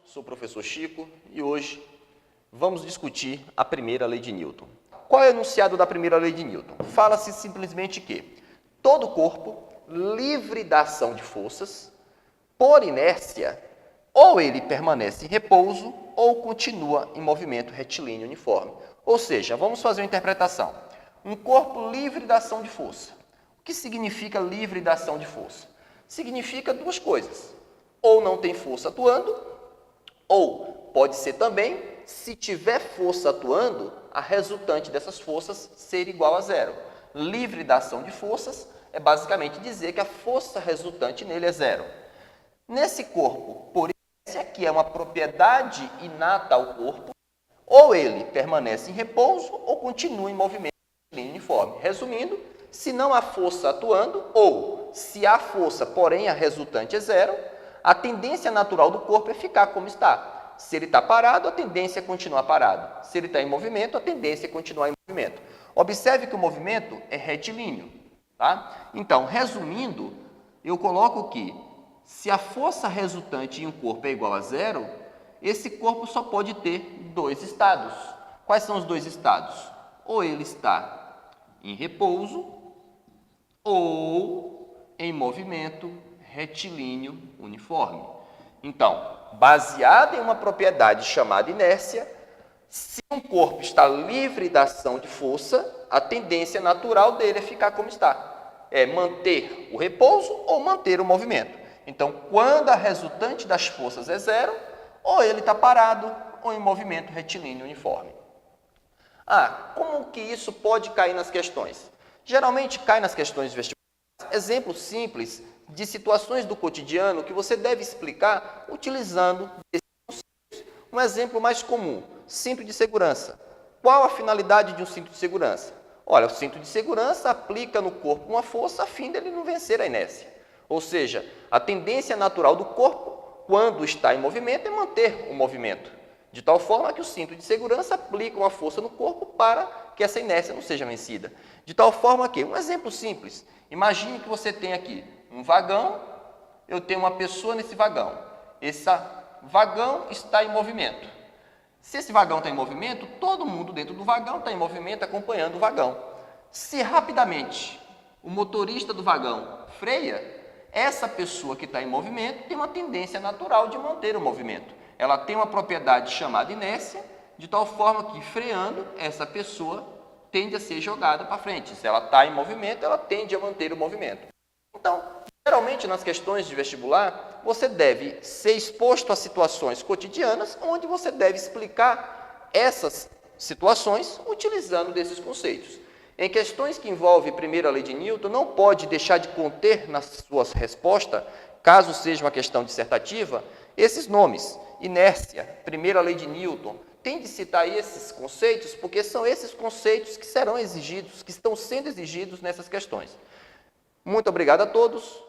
sou o professor Chico e hoje vamos discutir a primeira lei de Newton. Qual é o enunciado da primeira lei de Newton? Fala-se simplesmente que todo corpo livre da ação de forças, por inércia, ou ele permanece em repouso ou continua em movimento retilíneo uniforme. Ou seja, vamos fazer uma interpretação. Um corpo livre da ação de força. O que significa livre da ação de força? Significa duas coisas. Ou não tem força atuando, ou pode ser também, se tiver força atuando, a resultante dessas forças ser igual a zero. Livre da ação de forças é basicamente dizer que a força resultante nele é zero. Nesse corpo, por inércia, que é uma propriedade inata ao corpo, ou ele permanece em repouso ou continua em movimento uniforme. Resumindo, se não há força atuando, ou se há força, porém a resultante é zero, a tendência natural do corpo é ficar como está. Se ele está parado, a tendência é continuar parado. Se ele está em movimento, a tendência é continuar em movimento. Observe que o movimento é retilíneo. Tá? Então, resumindo, eu coloco que se a força resultante em um corpo é igual a zero, esse corpo só pode ter dois estados. Quais são os dois estados? Ou ele está em repouso ou em movimento retilíneo uniforme. Então, baseado em uma propriedade chamada inércia, se um corpo está livre da ação de força, a tendência natural dele é ficar como está. É manter o repouso ou manter o movimento. Então, quando a resultante das forças é zero, ou ele está parado ou em movimento retilíneo uniforme. Como que isso pode cair nas questões? Geralmente cai nas questões vestibulares exemplos simples de situações do cotidiano que você deve explicar utilizando esses conceitos. Um exemplo mais comum, cinto de segurança. Qual a finalidade de um cinto de segurança? Olha, o cinto de segurança aplica no corpo uma força a fim dele não vencer a inércia. Ou seja, a tendência natural do corpo, quando está em movimento, é manter o movimento. De tal forma que o cinto de segurança aplica uma força no corpo para que essa inércia não seja vencida. De tal forma que, um exemplo simples, imagine que você tem aqui um vagão, eu tenho uma pessoa nesse vagão. Esse vagão está em movimento. Se esse vagão está em movimento, todo mundo dentro do vagão está em movimento acompanhando o vagão. Se rapidamente o motorista do vagão freia, essa pessoa que está em movimento tem uma tendência natural de manter o movimento. Ela tem uma propriedade chamada inércia, de tal forma que, freando, essa pessoa tende a ser jogada para frente. Se ela está em movimento, ela tende a manter o movimento. Então, geralmente nas questões de vestibular, você deve ser exposto a situações cotidianas onde você deve explicar essas situações utilizando desses conceitos. Em questões que envolvem a primeira lei de Newton, não pode deixar de conter na sua resposta, caso seja uma questão dissertativa, esses nomes. Inércia, primeira lei de Newton, tem de citar esses conceitos, porque são esses conceitos que serão exigidos, que estão sendo exigidos nessas questões. Muito obrigado a todos.